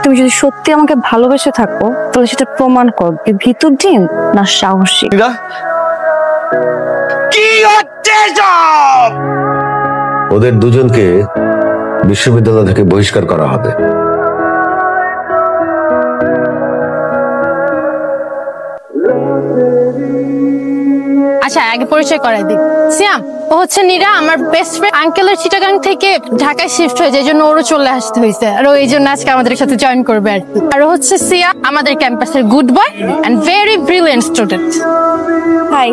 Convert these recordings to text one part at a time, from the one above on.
তুমি যদি সত্যি আমাকে ভালোবেসে থাকো তাহলে সেটা প্রমাণ কর, ভিতর ডিম না সাহসী। কি হচ্ছে সব? ওদের দুজনকে বিশ্ববিদ্যালয় থেকে বহিষ্কার করা হবে। আচ্ছা, আগে পরিচয় করাই দিই। সিয়াম, ও হচ্ছে নীরা, আমার বেস্ট ফ্রেন্ড। আঙ্কেলের চিটাগাং থেকে ঢাকায় শিফট হয়েছে, এই জন্য ওরও চলে আসতে হয়েছে, আর ও এই জন্য আজকে আমাদের সাথে জয়েন করবে আর কি। আর ও হচ্ছে সিয়া, আমাদের ক্যাম্পাসের good boy and very brilliant student. Hi.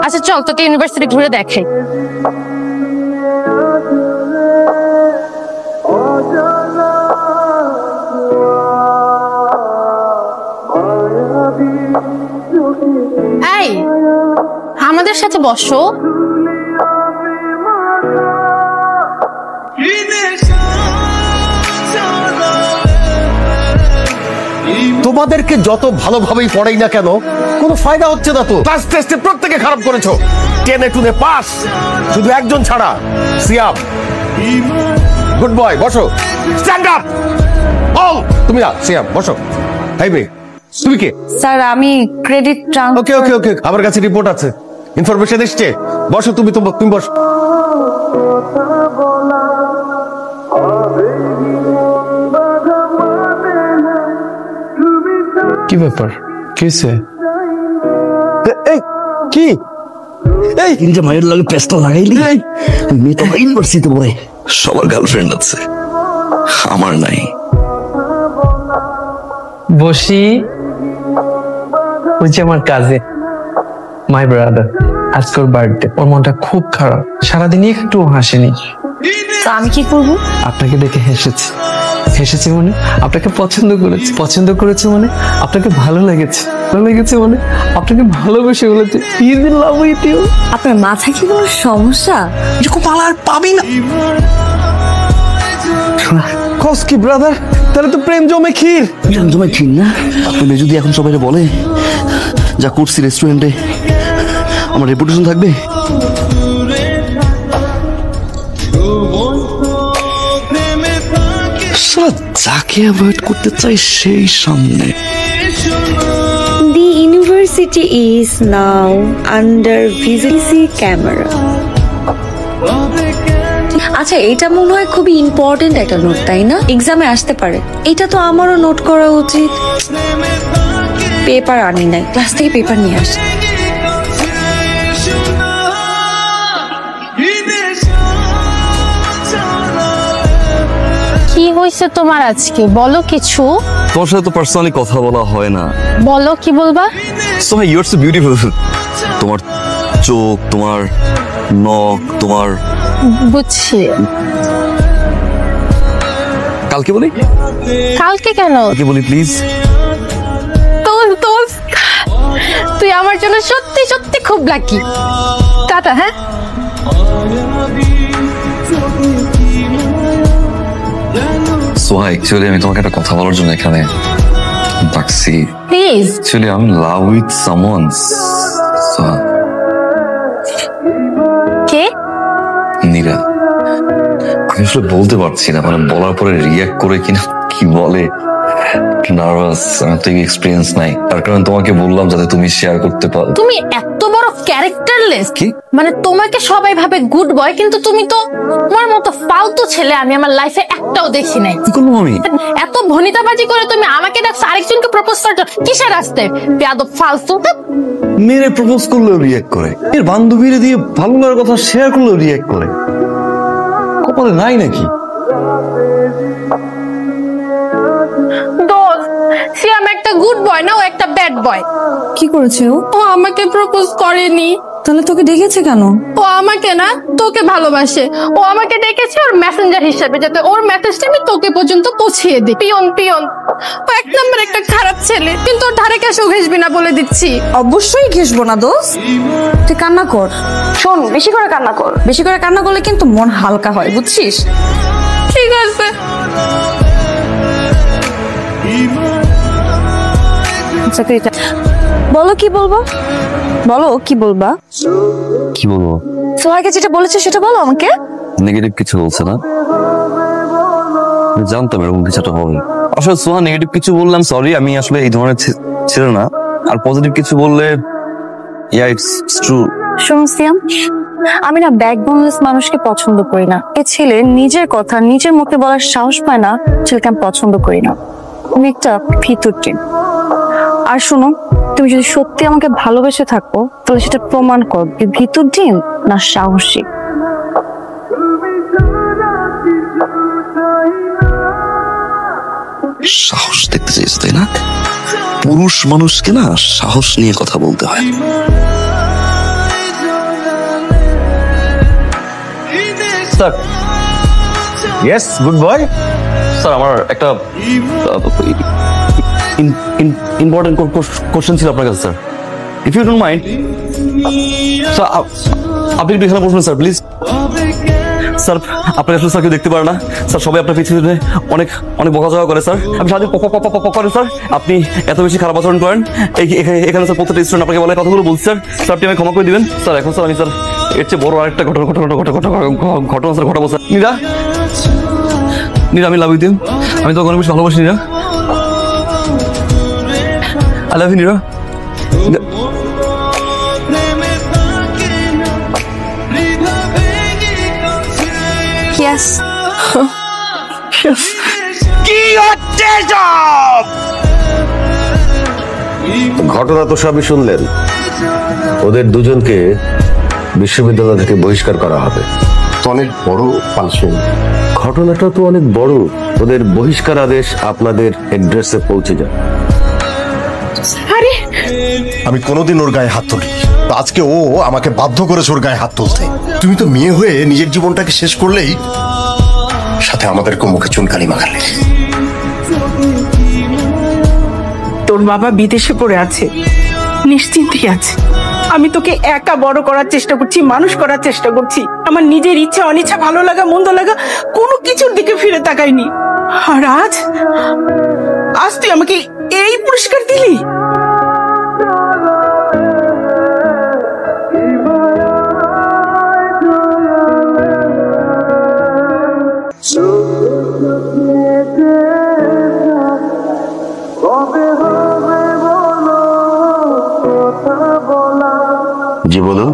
আচ্ছা চল, তোকে ইউনিভার্সিটি ঘুরে দেখাই। এই, আমাদের সাথে বসো। তোমাদেরকে যত ভালোভাবেই পড়াই না কেন কোনো ফায়দা হচ্ছে না তো। ক্লাস টেস্টে প্রত্যেকে খারাপ করেছো, টেনে টুনে পাস, শুধু একজন ছাড়া, সিয়াম। গুড বয়, বসো। Stand up. ও তুমি না, সিয়াম বসো। হাই বে, তুমি কে? স্যার আমি ক্রেডিট ওকে ওকে ওকে, আমার কাছে রিপোর্ট আছে, ইনফরমেশন এসছে। বসো, তুমি তুমি বসো। কি ব্যাপার, কিসে? এই কি? এই তিনটে মায়ের লাগে পেস্টল লাগাইলি? মেয়ে তো ইউনিভার্সিটিতে পড়ে, সবার গার্লফ্রেন্ড আছে, আমার নাই। বসি, ওই যে আমার কাজে, মাই ব্রাদার, আজকে ওর বার্থডে। ওর মনটা খুব খারাপ, সারাদিনই একটু হাসেনি। তো আমি কি করবো? আপনাকে দেখে হেসেছে। হেসেছে মানে আপনাকে পছন্দ করেছে। পছন্দ করেছে মানে আপনাকে ভালো লেগেছে। ভালো লেগেছে মানে আপনাকে ভালোবেসে বলেছে he is in love with you. আপনার মাথায় কি কোনো সমস্যা? এরকম পালা আর পাবি না। কস কি ব্রাদার, তাহলে তো প্রেম জমে ক্ষীর। প্রেম জমে ক্ষীর না? আপনি যদি এখন সবাই বলে যা করছি রেস্টুরেন্টে, আমার রেপুটেশন থাকবে। যাকে অ্যাভয়েড করতে চাই সেই সামনে। The university is now under VCC camera. আচ্ছা, এটা মনে হয় খুবই ইম্পর্টেন্ট একটা নোট, তাই না? এক্সামে আসতে পারে। এটা তো আমারও নোট করা উচিত। পেপার আনি নাই, ক্লাস থেকে পেপার নিয়ে আসি। কি হয়েছে তোমার আজকে, বলো কিছু। তোমার সাথে তো পার্সোনালি কথা বলা হয় না। বলো, কি বলবা? So you are so beautiful. তোমার চোখ, তোমার নখ, তোমার। বুঝছি। কালকে বলি? কালকে কেন? কালকে বলি প্লিজ। তুই আমার জন্য সত্যি সত্যি খুব লাকি। টাটা। হ্যাঁ, সোহা, অ্যাকচুয়ালি আমি তোমাকে একটা কথা বলার জন্য এখানে ডাকছি। Please. Actually I am in love with someone. Soha. কে? নীরা। আমি আসলে বলতে পারছি না, মানে বলার পরে রিয়াক্ট করে কিনা কি বলে, নার্ভাস। আমার তো এক্সপিরিয়েন্স নাই, তার কারণে তোমাকে বললাম যাতে তুমি শেয়ার করতে পারো। তুমি এত বড় ক্যারেক্টারলেস। কি? মানে তোমাকে সবাই ভাবে গুড বয়, কিন্তু তুমি তো, তোমার মতো ফালতু ছেলে আমি আমার লাইফে একটাও দেখি নাই। কি করবো আমি? এত ভনিতাবাজি করে তুমি আমাকে দেখছো আরেকজনকে প্রপোজ করছো, কিসের আসতে? বেয়াদব ফালতু। মেরে প্রপোজ করলেও রিয়াক্ট করে, এর বান্ধবীরে দিয়ে ভালো লাগার কথা শেয়ার করলেও রিয়াক্ট করে। কপালে নাই নাকি? সিয়াম একটা গুড বয় না, ও একটা ব্যাড বয়। কি করেছে ও? ও আমাকে প্রপোজ করেনি। তাহলে তোকে ডেকেছে কেন? ও আমাকে না, তোকে ভালোবাসে। ও আমাকে ডেকেছে ওর মেসেঞ্জার হিসেবে, যাতে ওর মেসেজটা আমি তোকে পর্যন্ত পৌঁছিয়ে দিই। Peon peon. ও এক নম্বর একটা খারাপ ছেলে, কিন্তু ওর ধারে কাছেও ঘেসবি না বলে দিচ্ছি। অবশ্যই ঘেসবো না দোস্ত। তুই কান্না কর, শোন, বেশি করে কান্না কর। বেশি করে কান্না করলে কিন্তু মন হালকা হয়, বুঝছিস? ঠিক আছে। বলো কি বলবো, বলো কি বলবা। কি বলবো? সোহাকে যেটা বলেছে সেটা বলো আমাকে। নেগেটিভ কিছু বলছে না? আমি জানতাম এরকম কিছু একটা হবে। আসলে সোহা নেগেটিভ কিছু বললাম সরি, আমি আসলে এই ধরনের ছিল না। আর পজিটিভ কিছু বললে ইয়া ইটস ট্রু। শোনো সিয়াম, আমি না ব্যাকবোনলেস মানুষকে পছন্দ করি না। এ ছেলে নিজের কথা নিজের মুখে বলার সাহস পায় না, ছেলেকে আমি পছন্দ করি না। তুমি একটা ভিতর টিম। আর শোনো, তুমি যদি সত্যি আমাকে ভালোবেসে থাকো তাহলে সেটা প্রমাণ করো ভিতর টিম না সাহসী। সাহস দেখতে চাইছ তাই না? পুরুষ মানুষকে না সাহস নিয়ে কথা বলতে হয়। Sir, yes, good boy. Sir আমার একটা ইম্পর্টেন্ট কোশ্চেন ছিল আপনার কাছে sir, if you don't mind. Sir আপনি একটু এখানে বসবেন স্যার প্লিজ। স্যার আপনাকে আসলে স্যার কেউ দেখতে পারে না স্যার, সবাই আপনার পৃথিবীতে অনেক অনেক বকাঝকা করে স্যার। আমি সারাদিন করেন স্যার, আপনি এত বেশি খারাপ আচরণ করেন। এখানে স্যার প্রত্যেকটা স্টুডেন্ট আপনাকে বলে কথাগুলো বলছি স্যার। স্যার আপনি আমাকে ক্ষমা করে দিবেন স্যার। এখন স্যার আমি স্যার এর চেয়ে বড় আরেকটা ঘটনা স্যার ঘটাবো স্যার। নীরা, আমি লাভ ইউ দিম। আমি তো অনেক বেশি ভালোবাসি Neera. I love you Neera. Yes. ঘটনা তো সবই শুনলেন। ওদের দুজনকে বিশ্ববিদ্যালয় থেকে বহিষ্কার করা হবে। তো অনেক বড় পানিশমেন্ট। ঘটনাটা তো অনেক বড়। ওদের বহিষ্কার আদেশ আপনাদের অ্যাড্রেসে পৌঁছে যাবে। আমি কোনোদিন ওর গায়ে হাত তুলি, তো আজকে ও আমাকে বাধ্য করেছে ওর গায়ে হাত তুলতে। তুমি তো মেয়ে হয়ে নিজের জীবনটাকে শেষ করলেই সাথে আমাদেরকে মুখে চুনকালি মাখালে। তোর বাবা বিদেশে পড়ে আছে, নিশ্চিন্তেই আছে। আমি তোকে একা বড় করার চেষ্টা করছি, মানুষ করার চেষ্টা করছি। আমার নিজের ইচ্ছা অনিচ্ছা, ভালো লাগা মন্দ লাগা কোনো কিছুর দিকে ফিরে তাকাইনি। আর আজ তুই আমাকে এই পুরস্কার দিলি। জি বলুন।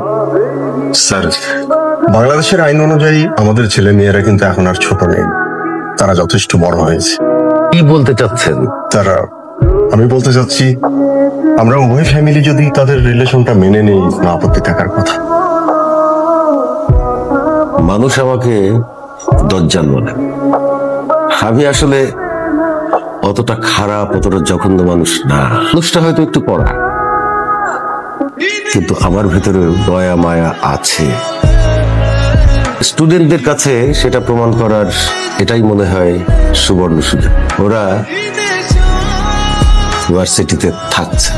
স্যার, বাংলাদেশের আইন অনুযায়ী আমাদের ছেলে মেয়েরা কিন্তু এখন আর ছোট নেই, তারা যথেষ্ট বড় হয়েছে। কি বলতে চাচ্ছেন? আমি বলতে চাচ্ছি আমরা উভয় ফ্যামিলি যদি তাদের রিলেশনটা মেনে নেই, না আপত্তি থাকার কথা। মানুষ আমাকে দজ্জাল বলে। আমি আসলে অতটা খারাপ, অতটা জঘন্য মানুষ না। মানুষটা হয়তো একটু পড়া, কিন্তু আমার ভেতরে দয়া মায়া আছে। স্টুডেন্টদের কাছে সেটা প্রমাণ করার এটাই মনে হয় সুবর্ণ সুযোগ। ওরা ইউনিভার্সিটিতে থাকছে।